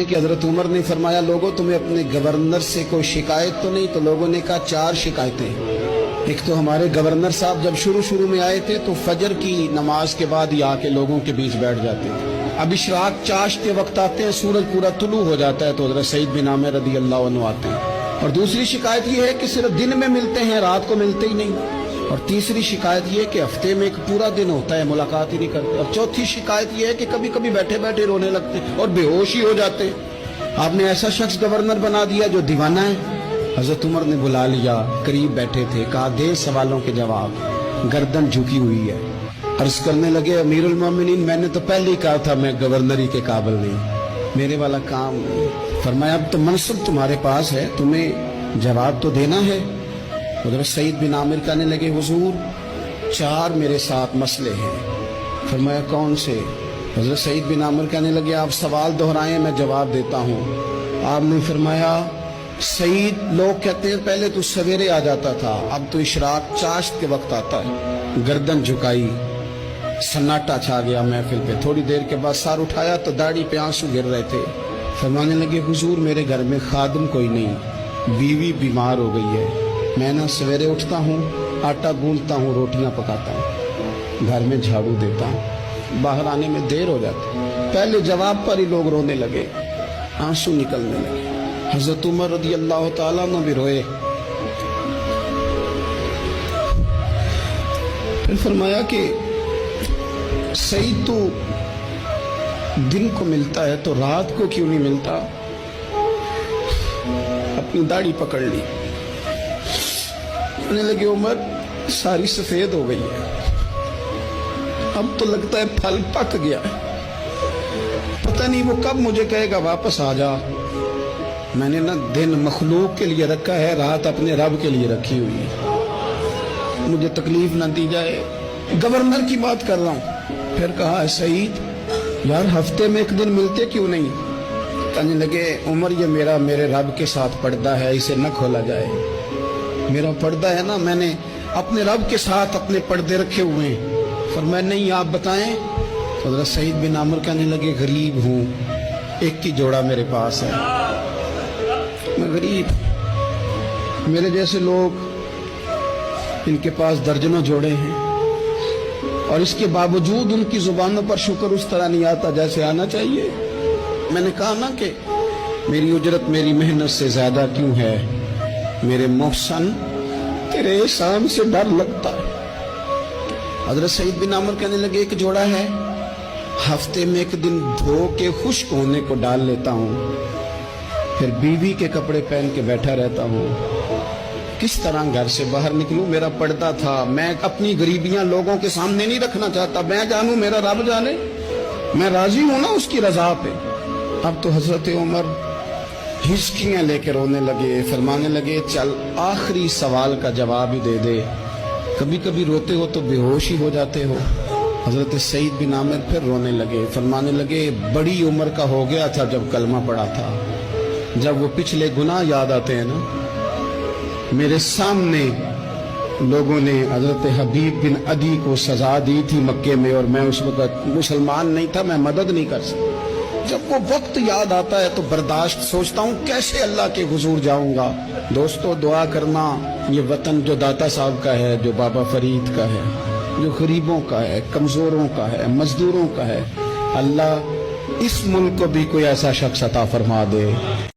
کہ حضرت عمر نے فرمایا لوگوں تمہیں اپنے گورنر سے کوئی شکایت تو نہیں؟ تو لوگوں نے کہا 4 شکایتیں۔ ایک تو ہمارے گورنر صاحب جب شروع میں آئے تھے تو فجر کی نماز کے بعد ہی آ کے لوگوں کے بیچ بیٹھ جاتے تھے۔ اب اشراق چاشت کے وقت آتے ہیں، سورج پورا طلوع ہو جاتا ہے تو حضرت سعید بن عامر رضی اللہ عنہ آتے ہیں۔ اور دوسری شکایت یہ ہے کہ صرف دن میں ملتے ہیں، رات کو ملتے ہی نہیں۔ اور تیسری شکایت یہ کہ ہفتے میں ایک پورا دن ہوتا ہے، ملاقات ہی نہیں کرتے۔ اور چوتھی شکایت یہ ہے کہ کبھی کبھی بیٹھے بیٹھے رونے لگتے اور بے ہوش ہی ہو جاتے۔ آپ نے ایسا شخص گورنر بنا دیا جو دیوانہ ہے۔ حضرت عمر نے بلا لیا، قریب بیٹھے تھے، کہا دے سوالوں کے جواب۔ گردن جھکی ہوئی ہے، عرض کرنے لگے امیر المومنین میں نے تو پہلے ہی کہا تھا میں گورنری کے قابل نہیں، میرے والا کام نہیں۔ فرمایا اب تو منصب تمہارے پاس ہے، تمہیں جواب تو دینا ہے۔ حضرت سعید بن عامر کہنے لگے حضور 4 میرے ساتھ مسئلے ہیں۔ فرمایا کون سے؟ حضرت سعید بن عامر کہنے لگے آپ سوال دہرائیں میں جواب دیتا ہوں۔ آپ نے فرمایا سعید لوگ کہتے ہیں پہلے تو سویرے آ جاتا تھا، اب تو اشراق چاشت کے وقت آتا ہے۔ گردن جھکائی، سناٹا چھا گیا محفل پہ۔ تھوڑی دیر کے بعد سر اٹھایا تو داڑھی پہ آنسو گر رہے تھے۔ فرمانے لگے حضور میرے گھر میں خادم کوئی نہیں، بیوی بیمار ہو گئی ہے، میں نہ سویرے اٹھتا ہوں، آٹا گوندتا ہوں، روٹیاں پکاتا ہوں، گھر میں جھاڑو دیتا ہوں، باہر آنے میں دیر ہو جاتی۔ پہلے جواب پر ہی لوگ رونے لگے، آنسو نکلنے لگے۔ حضرت عمر رضی اللہ تعالیٰ عنہ بھی روئے۔ پھر فرمایا کہ سعید تو دن کو ملتا ہے تو رات کو کیوں نہیں ملتا؟ اپنی داڑھی پکڑ لی، کہنے لگے عمر ساری سفید ہو گئی ہے، اب تو لگتا ہے پھل پک گیا ہے، پتہ نہیں وہ کب مجھے کہے گا واپس آ جا۔ میں نے نہ دن مخلوق کے لیے رکھا ہے، رات اپنے رب کے لیے رکھی ہوئی ہے، مجھے تکلیف نہ دی جائے۔ گورنر کی بات کر رہا ہوں۔ پھر کہا سعید یار ہفتے میں ایک دن ملتے کیوں نہیں؟ کہنے لگے عمر یہ میرے رب کے ساتھ پردہ ہے، اسے نہ کھولا جائے۔ میرا پردہ ہے نا، میں نے اپنے رب کے ساتھ اپنے پردے رکھے ہوئے ہیں۔ فرمایا نہیں آپ بتائیں۔ حضرت سعید بن عامر کہنے لگے غریب ہوں، ایک ہی جوڑا میرے پاس ہے، میں غریب، میرے جیسے لوگ ان کے پاس درجنوں جوڑے ہیں، اور اس کے باوجود ان کی زبانوں پر شکر اس طرح نہیں آتا جیسے آنا چاہیے۔ میں نے کہا نا کہ میری اجرت میری محنت سے زیادہ کیوں ہے؟ میرے محسن تیرے احسان سے ڈر لگتا ہے۔ حضرت سعید بن عامر کہنے لگے ایک جوڑا ہے، ہفتے میں ایک دن دھو کے خشک ہونے کو ڈال لیتا ہوں، پھر بیوی کے کپڑے پہن کے بیٹھا رہتا ہوں، کس طرح گھر سے باہر نکلوں؟ میرا پردہ تھا، میں اپنی غریبیاں لوگوں کے سامنے نہیں رکھنا چاہتا، میں جانوں میرا رب جانے، میں راضی ہوں نا اس کی رضا پہ۔ اب تو حضرت عمر ہچکیاں لے کے رونے لگے، فرمانے لگے چل آخری سوال کا جواب ہی دے دے، کبھی کبھی روتے ہو تو بے ہوش ہی ہو جاتے ہو۔ حضرت سعید بن عامر پھر رونے لگے، فرمانے لگے بڑی عمر کا ہو گیا تھا جب کلمہ پڑا تھا، جب وہ پچھلے گناہ یاد آتے ہیں نا، میرے سامنے لوگوں نے حضرت حبیب بن عدی کو سزا دی تھی مکے میں، اور میں اس وقت مسلمان نہیں تھا، میں مدد نہیں کر سکتا۔ جب وہ وقت یاد آتا ہے تو برداشت سوچتا ہوں کیسے اللہ کے حضور جاؤں گا۔ دوستو دعا کرنا، یہ وطن جو داتا صاحب کا ہے، جو بابا فرید کا ہے، جو غریبوں کا ہے، کمزوروں کا ہے، مزدوروں کا ہے، اللہ اس ملک کو بھی کوئی ایسا شخص عطا فرما دے